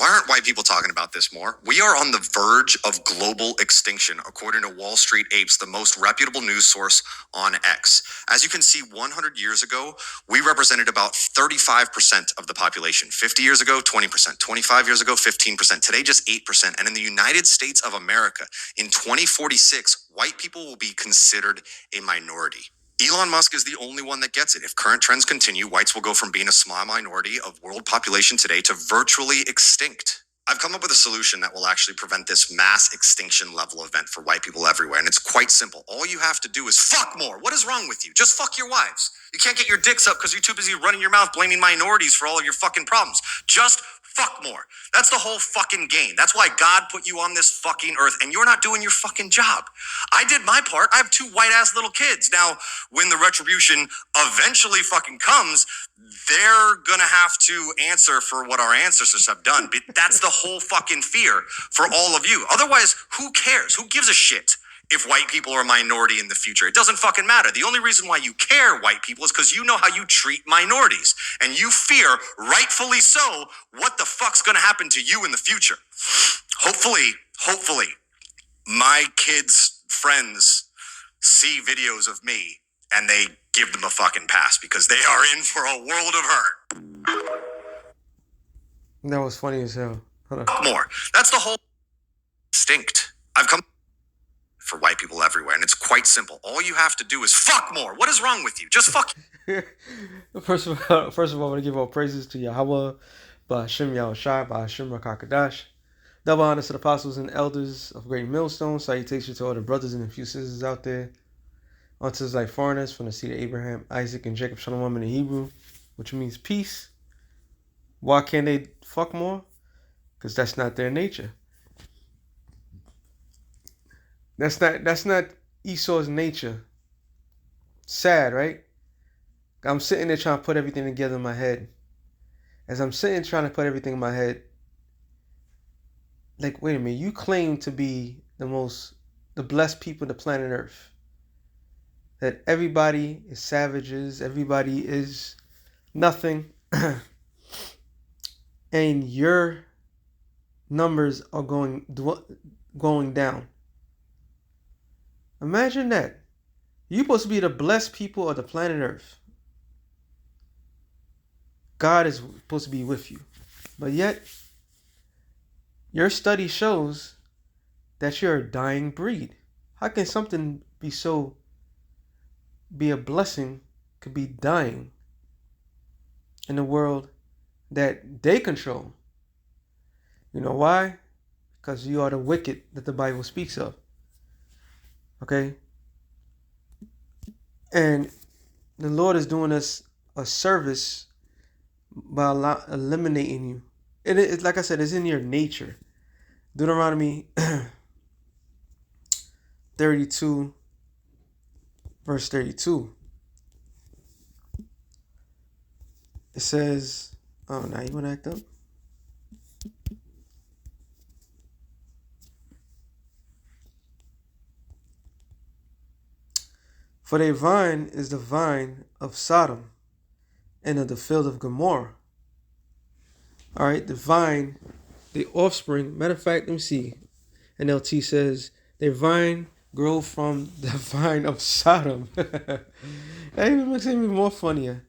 Why aren't white people talking about this more? We are on the verge of global extinction, according to Wall Street Apes, the most reputable news source on X. As you can see, 100 years ago, we represented about 35% of the population. 50 years ago, 20%. 25 years ago, 15%. Today, just 8%. And in the United States of America, in 2046, white people will be considered a minority. Elon Musk is the only one that gets it. If current trends continue, whites will go from being a small minority of world population today to virtually extinct. I've come up with a solution that will actually prevent this mass extinction level event for white people everywhere. And it's quite simple. All you have to do is fuck more. What is wrong with you? Just fuck your wives. You can't get your dicks up because you're too busy running your mouth blaming minorities for all of your fucking problems. Just fuck more. That's the whole fucking game. That's why God put you on this fucking earth and you're not doing your fucking job. I did my part. I have two white ass little kids. Now, when the retribution eventually fucking comes, they're gonna have to answer for what our ancestors have done. But that's the whole fucking fear for all of you. Otherwise, who cares? Who gives a shit if white people are a minority in the future? It doesn't fucking matter. The only reason why you care, white people, is because you know how you treat minorities. And you fear, rightfully so, what the fuck's gonna happen to you in the future. Hopefully, my kids' friends see videos of me and they give them a fucking pass because they are in for a world of hurt. That was funny as hell. Hold on. More. That's the whole instinct. I've come for white people everywhere, and it's quite simple. All you have to do is fuck more. What is wrong with you? Just fuck. First of all, I want to give all praises to Yahweh, Ba'Hashem Yahushai, Ba'Hashem Rakakadash. Double honors to the apostles and elders of Great Millstone. Salutations to all the brothers and a few sisters out there. Unto us like foreigners from the seed of Abraham, Isaac, and Jacob, Shalom in the Hebrew, which means peace. Why can't they fuck more? Because that's not their nature. That's not Esau's nature. Sad, right? I'm sitting there trying to put everything together in my head. As I'm sitting trying to put everything in my head, like, wait a minute, you claim to be the blessed people on the planet Earth. That everybody is savages, everybody is nothing, and your numbers are going down. Imagine that. You're supposed to be the blessed people of the planet Earth. God is supposed to be with you. But yet, your study shows that you're a dying breed. How can something be a blessing, could be dying in a world that they control? You know why? Because you are the wicked that the Bible speaks of. Okay? And the Lord is doing us a service by eliminating you. It's like I said, it's in your nature. Deuteronomy 32, verse 32. It says, oh, now you want to act up? For their vine is the vine of Sodom and of the field of Gomorrah. All right, the vine, the offspring. Matter of fact, let me see. NLT says, their vine grow from the vine of Sodom. That even makes it even more funnier.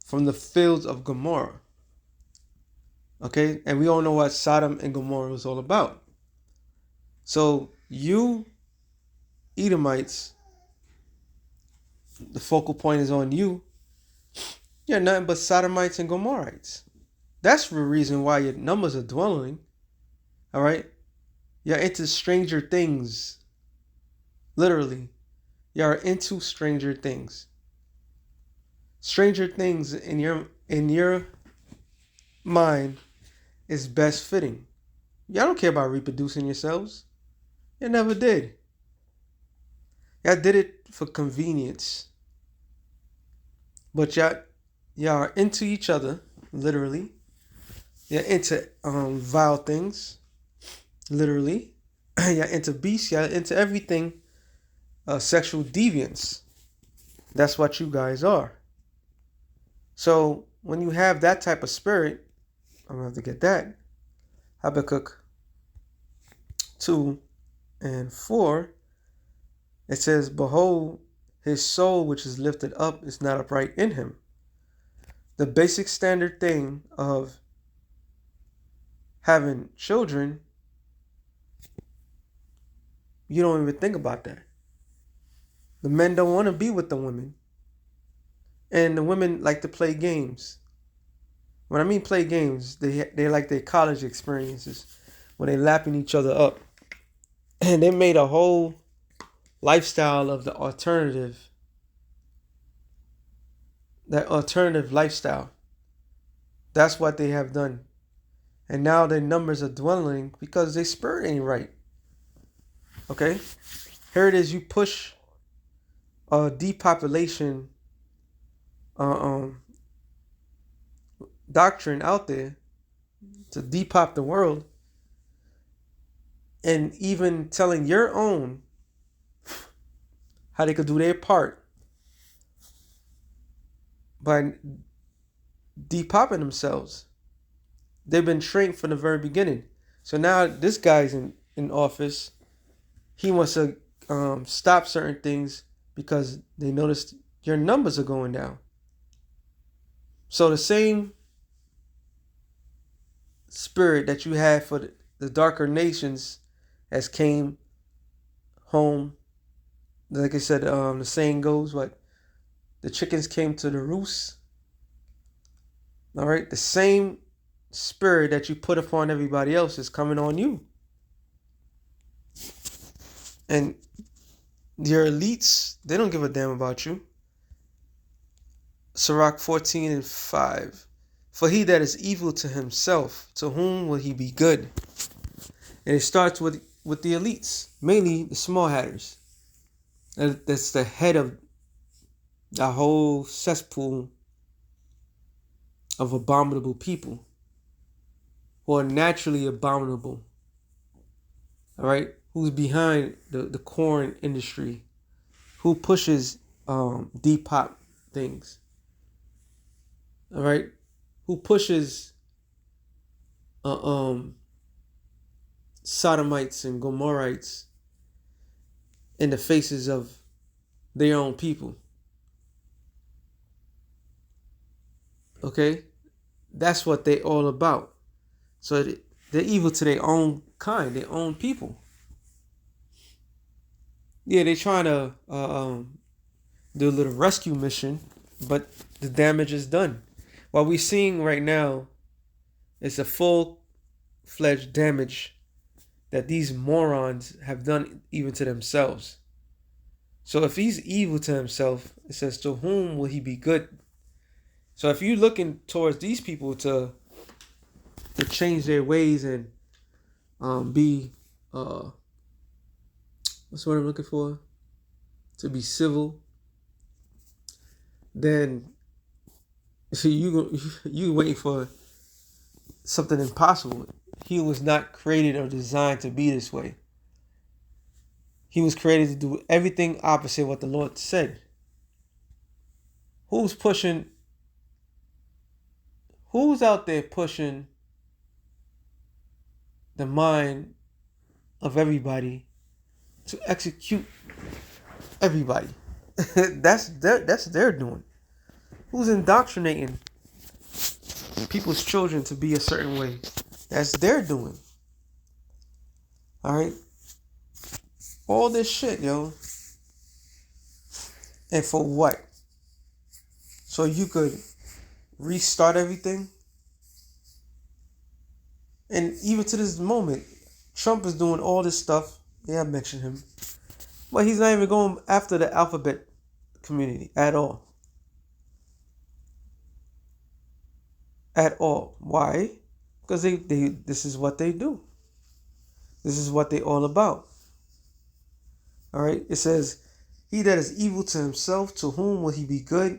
From the fields of Gomorrah. Okay, and we all know what Sodom and Gomorrah was all about. So you Edomites, the focal point is on you. You're nothing but Sodomites and Gomorrites. That's the reason why your numbers are dwindling. All right? You're into stranger things. Literally. You're into stranger things. Stranger things in your mind is best fitting. Y'all don't care about reproducing yourselves. You never did. Y'all did it for convenience. But y'all are into each other, literally. You're into vile things, literally. You're into beasts. You're into everything. Sexual deviance. That's what you guys are. So when you have that type of spirit, I'm gonna have to get that. Habakkuk 2 and 4, it says, "Behold, his soul which is lifted up is not upright in him." The basic standard thing of having children, you don't even think about that. The men don't want to be with the women, and the women like to play games. When I mean play games, they like their college experiences when they lapping each other up, and they made a whole lifestyle of the alternative, that alternative lifestyle. That's what they have done, and now their numbers are dwindling because their spirit ain't right. Okay, here it is. You push a depopulation uh, um, doctrine out there to depop the world, and even telling your own how they could do their part by depopping themselves. They've been trained from the very beginning. So now this guy's in office. He wants to stop certain things because they noticed your numbers are going down. So the same spirit that you had for the darker nations has came home. Like I said, the saying goes, what? The chickens came to the roost. All right? The same spirit that you put upon everybody else is coming on you. And your elites, they don't give a damn about you. Sirach 14 and 5. For he that is evil to himself, to whom will he be good? And it starts with the elites, mainly the small hatters. That's the head of the whole cesspool of abominable people who are naturally abominable. All right? Who's behind the corn industry? Who pushes depop things? All right? Who pushes Sodomites and Gomorrites in the faces of their own people? Okay? That's what they all about. So they're evil to their own kind, their own people. Yeah, they're trying to do a little rescue mission, but the damage is done. What we're seeing right now is a full-fledged damage that these morons have done even to themselves. So if he's evil to himself, it says, to whom will he be good? So if you're looking towards these people to change their ways and be what's what I'm looking for? To be civil, then you waiting for something impossible. He was not created or designed to be this way. He was created to do everything opposite what the Lord said. Who's out there pushing the mind of everybody to execute everybody? That's their doing. Who's indoctrinating people's children to be a certain way? That's their doing. All right? All this shit, yo. And for what? So you could restart everything? And even to this moment, Trump is doing all this stuff. Yeah, I mentioned him. But he's not even going after the alphabet community at all. At all. Why? Because they this is what they do. This is what they all about. All right? It says, he that is evil to himself, to whom will he be good?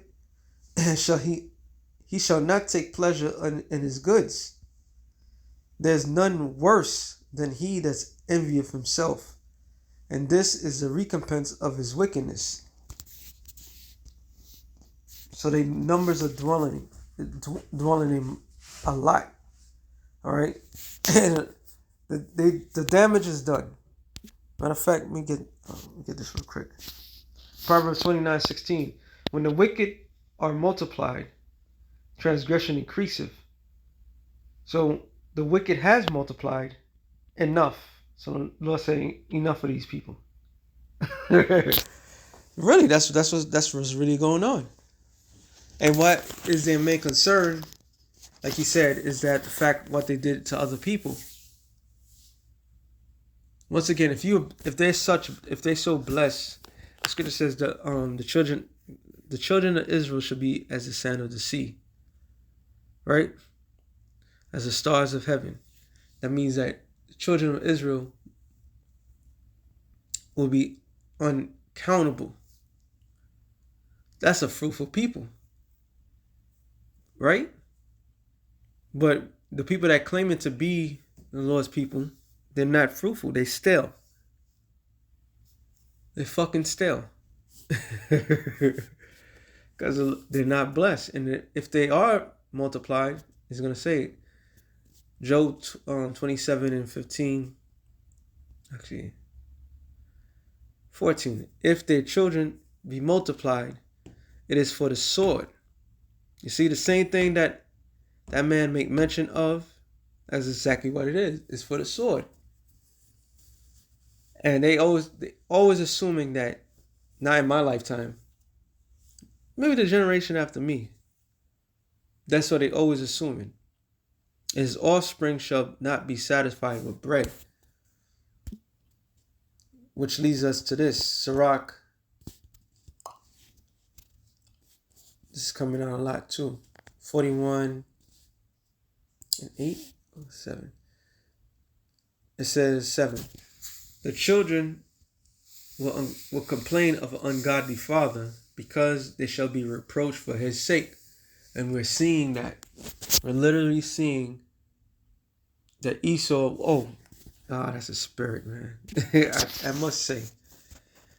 He shall not take pleasure in his goods. There's none worse than he that's envy of himself, and this is the recompense of his wickedness. So the numbers are dwelling in a lot. All right, and the damage is done. Matter of fact, let me get this real quick. Proverbs 29:16. When the wicked are multiplied, transgression increaseth. So the wicked has multiplied enough. So the Lord saying enough of these people. Really, that's what's really going on. And what is their main concern, like he said, is that the fact what they did to other people. Once again, if they're so blessed, the scripture says that the children of Israel should be as the sand of the sea, right? As the stars of heaven. That means that the children of Israel will be uncountable. That's a fruitful people, right? But the people that claim it to be the Lord's people, they're not fruitful. They stale. They're fucking stale. Because they're not blessed. And if they are multiplied, he's going to say, Job 27:15, actually 14. If their children be multiplied, it is for the sword. You see, the same thing that man make mention of, that's exactly what it is. It's for the sword. And they always assuming that, not in my lifetime, maybe the generation after me, that's what they always assuming. His offspring shall not be satisfied with bread. Which leads us to this. Sirach. This is coming out a lot too. 41:8 or 7. It says 7. The children will complain of an ungodly father because they shall be reproached for his sake. And we're seeing that. We're literally seeing that Esau, that's a spirit, man. I must say.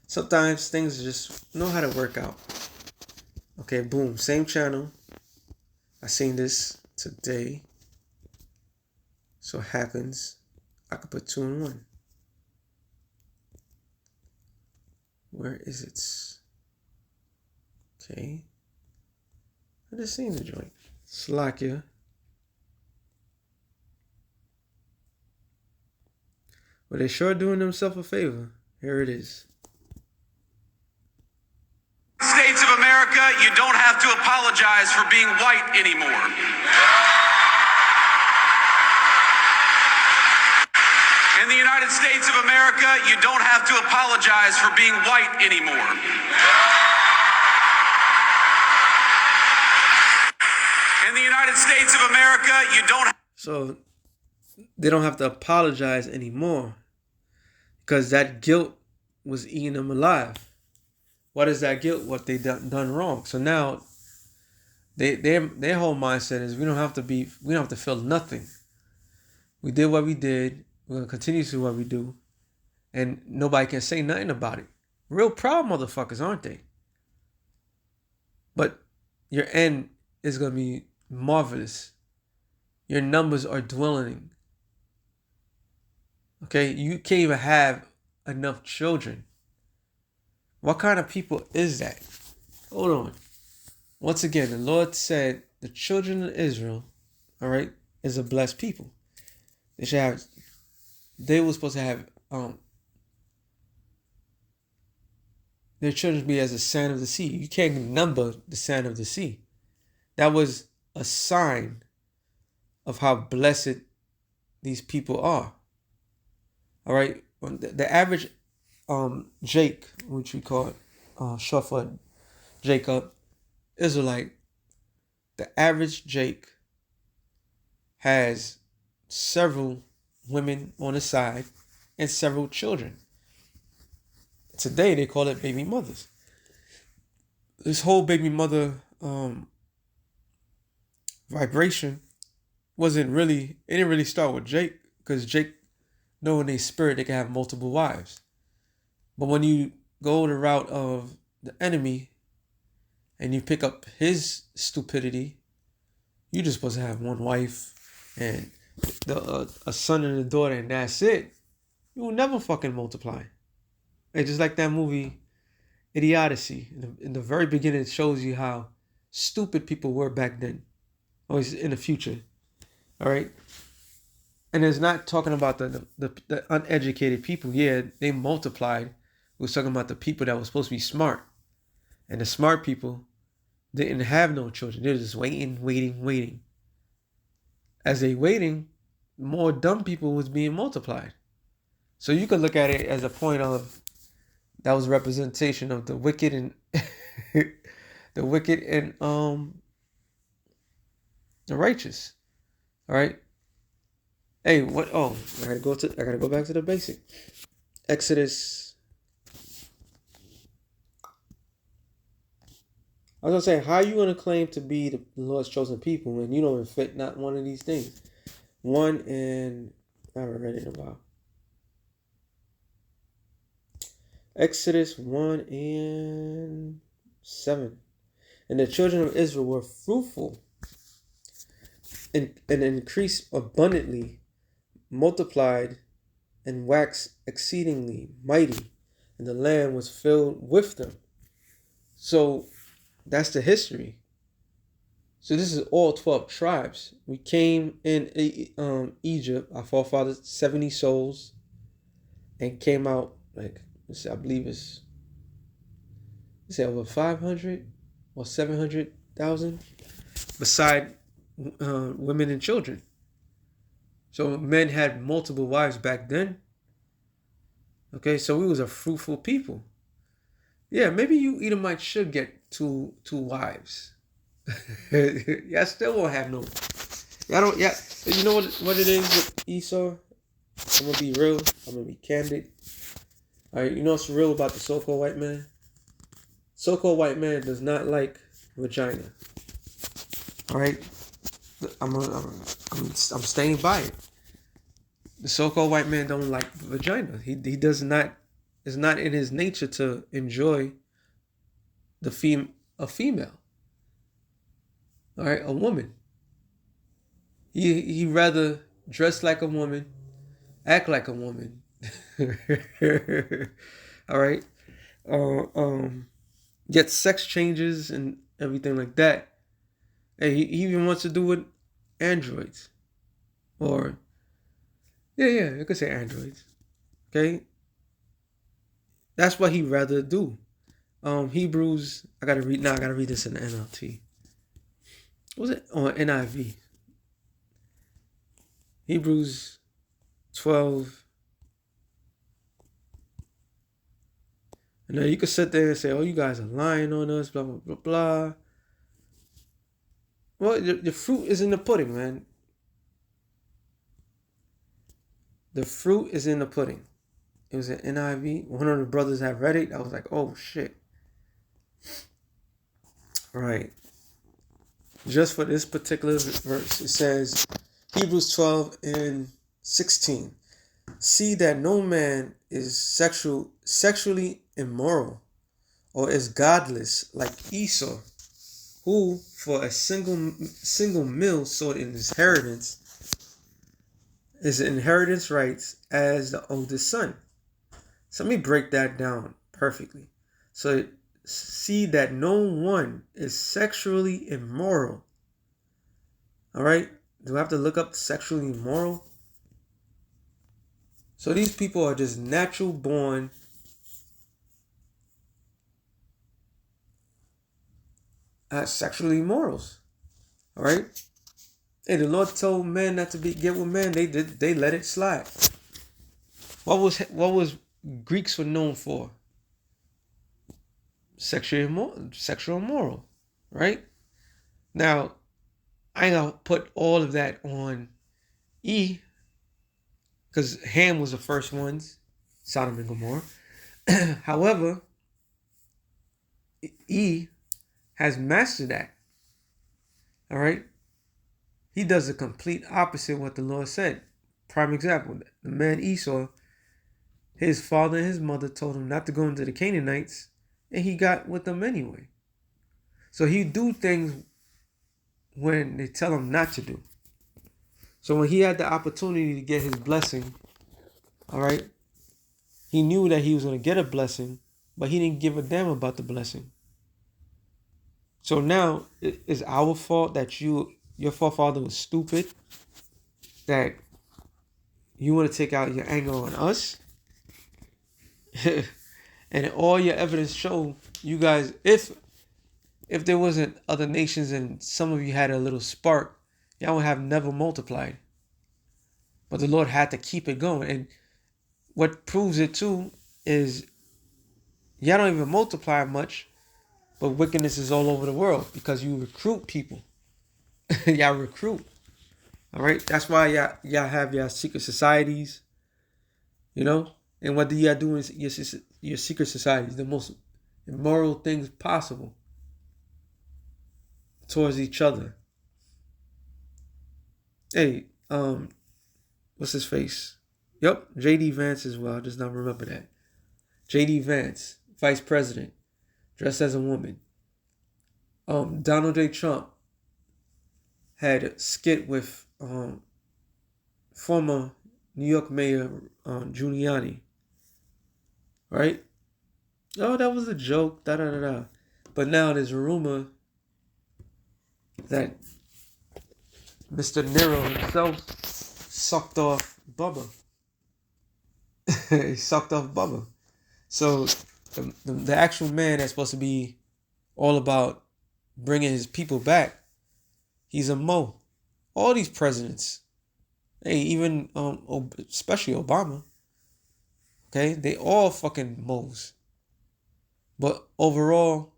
Sometimes things just know how to work out. Okay, boom. Same channel. I seen this today. So it happens. I could put 2 in 1. Where is it? Okay. I just seen the joint. Slovakia. But they sure doing themselves a favor. Here it is. States of America, you don't have to apologize for being white anymore. In the United States of America, you don't have to apologize for being white anymore. In the United States of America, you don't. So they don't have to apologize anymore because that guilt was eating them alive. What is that guilt? What they done wrong. So now their whole mindset is we don't have to feel nothing. We did what we did. We're gonna continue to do what we do, and nobody can say nothing about it. Real proud motherfuckers, aren't they? But your end is gonna be marvelous. Your numbers are dwindling. Okay, you can't even have enough children. What kind of people is that? Hold on. Once again, the Lord said the children of Israel, all right, is a blessed people. They were supposed to have their children be as the sand of the sea. You can't number the sand of the sea. That was a sign of how blessed these people are. All right, the average Jake, which we call short for Jacob, Israelite, the average Jake has several women on the side and several children. Today they call it baby mothers. This whole baby mother vibration it didn't really start with Jake, because Jake know in their spirit they can have multiple wives. But when you go the route of the enemy and you pick up his stupidity, you're just supposed to have one wife and a son and a daughter, and that's it, you will never fucking multiply. And just like that movie Idiocy, in the very beginning, it shows you how stupid people were back then, always in the future. All right, and it's not talking about the uneducated people. Yeah, they multiplied. It was talking about the people that were supposed to be smart, and the smart people didn't have no children. They're just waiting, waiting, waiting. As they waiting, more dumb people was being multiplied. So you could look at it as a point of that was representation of the wicked and the wicked and the righteous. All right. Hey, what? Oh, I gotta go back to the basic. Exodus. I was gonna say, how are you gonna claim to be the Lord's chosen people when you don't even fit not one of these things? One and I haven't read it in a while. Exodus 1:7. And the children of Israel were fruitful and increased abundantly, multiplied and waxed exceedingly mighty, and the land was filled with them. So that's the history. So this is all 12 tribes. We came in Egypt, our forefathers, 70 souls, and came out like, I believe it's over 500 or 700,000, beside women and children. So men had multiple wives back then. Okay, so we was a fruitful people. Yeah, maybe you Edomites should get two wives. Y'all still won't have no. Y'all don't. Yeah, you know what it is with Esau. I'm gonna be real. I'm gonna be candid. All right, you know what's real about the so-called white man? So-called white man does not like vagina. All right, I'm staying by it. The so-called white man don't like vagina. He does not. It's not in his nature to enjoy a female. All right, a woman. He rather dress like a woman, act like a woman. All right. Get sex changes and everything like that. And he even wants to do with androids. Or yeah, you could say androids. Okay. That's what he rather do. Hebrews, I gotta read this in the NLT. What was it? On NIV. Hebrews 12. And then you could sit there and say, oh, you guys are lying on us, blah, blah, blah, blah. Well, the fruit is in the pudding, man. The fruit is in the pudding. It was an NIV. One of the brothers had read it. I was like, oh, shit. All right. Just for this particular verse, it says, Hebrews 12:16. See that no man is sexually immoral or is godless like Esau, who for a single meal sought in his inheritance rights as the oldest son. So let me break that down perfectly. So see that no one is sexually immoral. All right? Do I have to look up sexually immoral? So these people are just natural born sexually immorals. All right? Hey, the Lord told men not to get with men. They let it slide. What was Greeks were known for? Sexual immoral, right? Now, I ain't gonna put all of that on E, because Ham was the first ones, Sodom and Gomorrah. However, E has mastered that. All right? He does the complete opposite of what the Lord said. Prime example, the man Esau, his father and his mother told him not to go into the Canaanites, and he got with them anyway. So he do things when they tell him not to do. So when he had the opportunity to get his blessing, all right, he knew that he was going to get a blessing, but he didn't give a damn about the blessing. So now it's our fault that your forefather was stupid, that you want to take out your anger on us. And all your evidence show you guys, if there wasn't other nations and some of you had a little spark, y'all would have never multiplied. But the Lord had to keep it going. And what proves it too is y'all don't even multiply much, but wickedness is all over the world because you recruit people. Y'all recruit. All right. That's why y'all have your secret societies, you know. And what do y'all do in your secret societies? The most immoral things possible towards each other. Hey, what's his face? Yep, J.D. Vance as well. I just not remember that. J.D. Vance, vice president, dressed as a woman. Donald J. Trump had a skit with former New York Mayor Giuliani, right? Oh, that was a joke. Da da da da. But now there's a rumor that Mr. Nero himself sucked off Bubba. He sucked off Bubba. So the actual man that's supposed to be all about bringing his people back, he's a Mo. All these presidents, hey, even especially Obama, okay, they all fucking Mo's. But overall,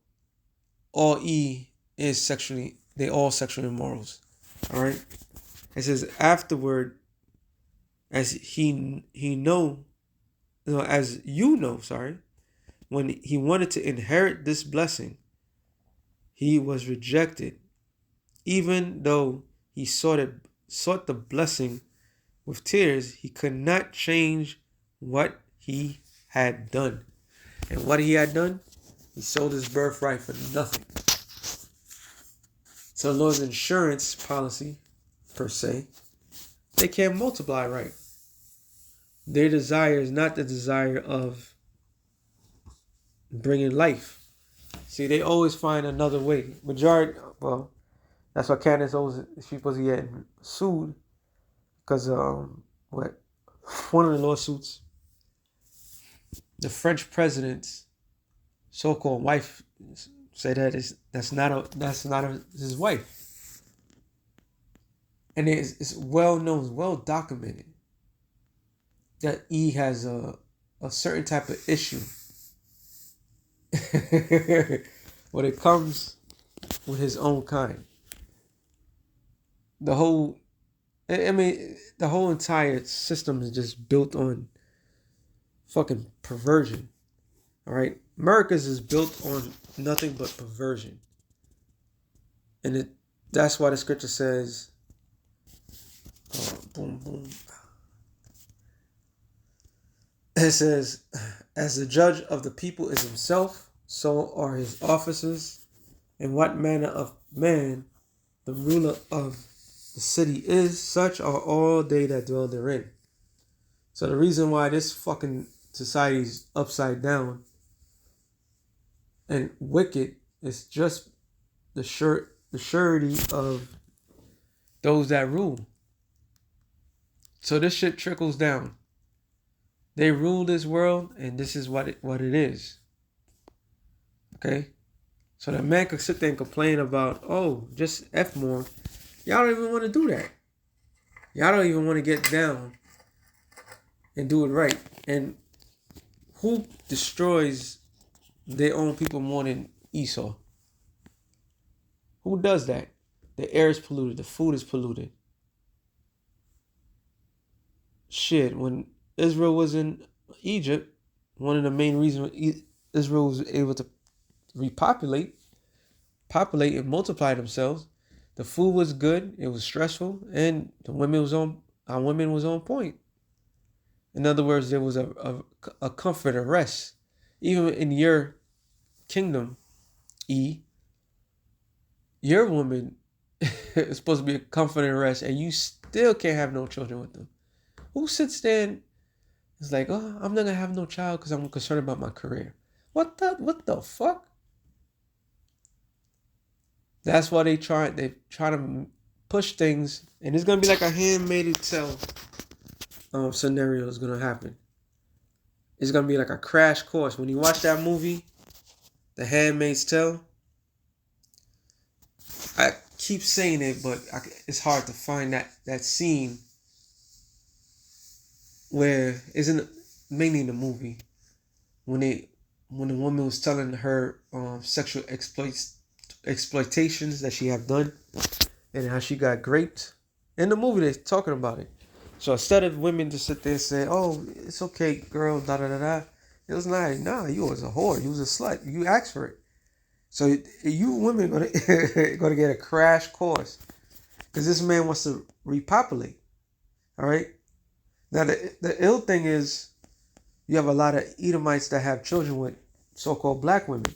all is sexually, they all sexual immorals. All right. It says afterward, as as you know, sorry, when he wanted to inherit this blessing, he was rejected, even though he sought the blessing with tears. He could not change what he had done. And what he had done, he sold his birthright for nothing. So the Lord's insurance policy, per se, they can't multiply right. Their desire is not the desire of bringing life. See, they always find another way. Well, that's why Candace always, she's supposed to get sued because what? One of the lawsuits, the French president's so-called wife said that's not his wife, and it's well known, well documented that he has a certain type of issue when it comes with his own kind. The whole entire system is just built on fucking perversion. All right, America's is built on nothing but perversion, and that's why the scripture says, boom, boom. It says, as the judge of the people is himself, so are his officers. And what manner of man the ruler of the city is, such are all they that dwell therein. So the reason why this fucking society is upside down and wicked is just the surety of those that rule. So this shit trickles down. They rule this world, and this is what it is. Okay? So that man could sit there and complain about, oh, just F more. Y'all don't even want to do that. Y'all don't even want to get down and do it right. And who destroys their own people more than Esau? Who does that? The air is polluted. The food is polluted. Shit, when Israel was in Egypt, one of the main reasons Israel was able to populate and multiply themselves, the food was good, it was stressful, and our women was on point. In other words, there was a comfort, a rest. Even in your kingdom, your woman is supposed to be a comfort and rest, and you still can't have no children with them. Who sits there and is like, oh, I'm not gonna have no child because I'm concerned about my career? What the fuck? That's why they try to push things, and it's gonna be like a handmaid's tale scenario is gonna happen. It's gonna be like a crash course. When you watch that movie, The Handmaid's Tale, I keep saying it, but it's hard to find that scene where isn't mainly in the movie when the woman was telling her sexual exploitations that she have done and how she got raped. In the movie, they're talking about it. So instead of women to sit there and say, "Oh, it's okay, girl," da da da da, it was like, "Nah, you was a whore. You was a slut. You asked for it." So you women gonna gonna get a crash course because this man wants to repopulate. All right. Now the ill thing is, you have a lot of Edomites that have children with so-called black women,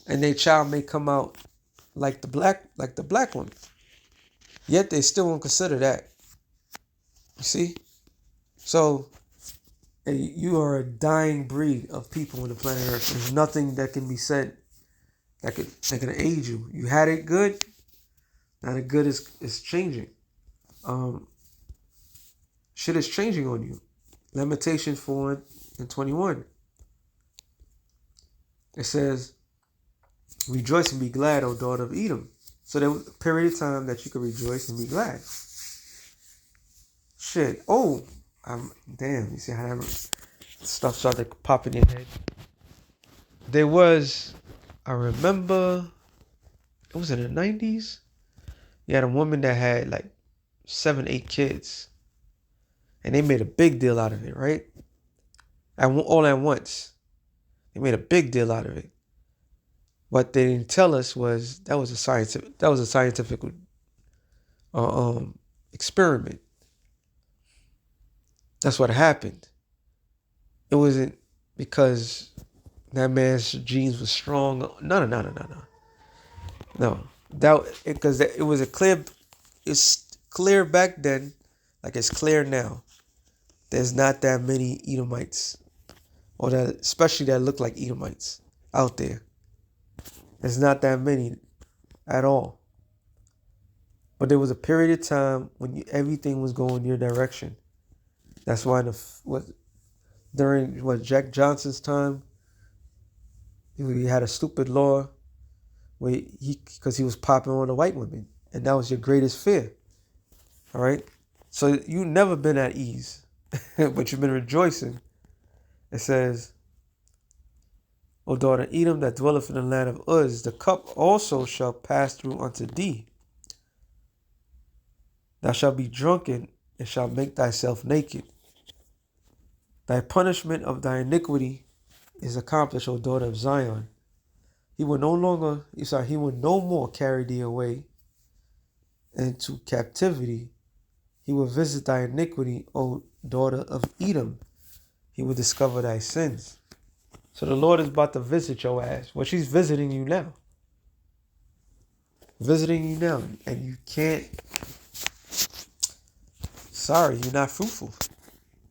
and their child may come out like the black woman. Yet they still won't consider that. You see? So you are a dying breed of people on the planet Earth. There's nothing that can be said that can aid you. You had it good. Now the good is changing. Shit is changing on you. Lamentation 4 and 21. It says, "Rejoice and be glad, O daughter of Edom." So there was a period of time that you could rejoice and be glad. Shit. Oh, damn. You see how that stuff started popping in your head? There was, I remember, it was in the 90s. You had a woman that had like 7, 8 kids. And they made a big deal out of it, right? All at once. They made a big deal out of it. What they didn't tell us was that was a scientific experiment. That's what happened. It wasn't because that man's genes were strong. No. Because it was it's clear back then, like it's clear now. There's not that many Edomites, or that especially that look like Edomites out there. There's not that many at all. But there was a period of time when everything was going your direction. That's why during Jack Johnson's time, he had a stupid law where because he was popping on the white women, and that was your greatest fear. All right, so you never been at ease, but you've been rejoicing. It says, "O daughter Edom that dwelleth in the land of Uz, the cup also shall pass through unto thee. Thou shalt be drunken and shalt make thyself naked. Thy punishment of thy iniquity is accomplished, O daughter of Zion. He will no more carry thee away into captivity. He will visit thy iniquity, O daughter of Edom. He will discover thy sins." So the Lord is about to visit your ass. Well, she's visiting you now. Visiting you now. And you can't. Sorry, you're not fruitful.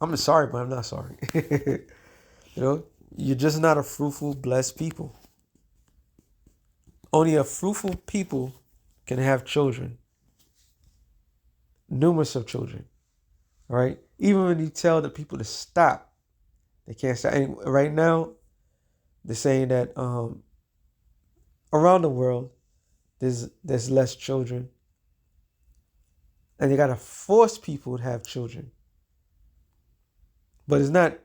I'm sorry, but I'm not sorry. You're just not a fruitful, blessed people. Only a fruitful people can have children. Numerous of children. All right? Even when you tell the people to stop, they can't stop. And right now, they're saying that around the world, there's less children. And they got to force people to have children. But it's not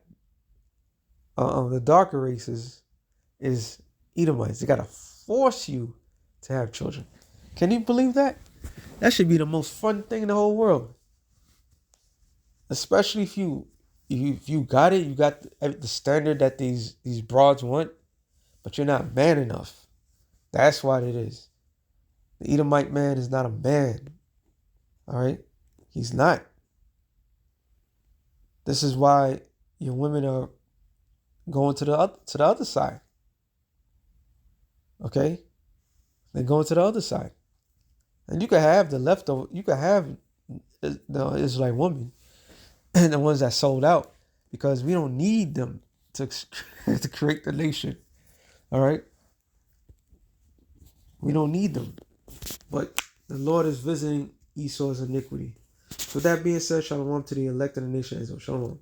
the darker races is Edomites. They got to force you to have children. Can you believe that? That should be the most fun thing in the whole world. Especially if you got it, you got the standard that these broads want, but you're not man enough. That's what it is. The Edomite man is not a man. All right? He's not. This is why your women are going to the other side. Okay? They're going to the other side. And you can have the leftover, you can have the Israelite woman and the ones that sold out, because we don't need them to to create the nation. All right, we don't need them, but the Lord is visiting Esau's iniquity. So with that being said, shalom to the elect of the nation of Israel. Shalom.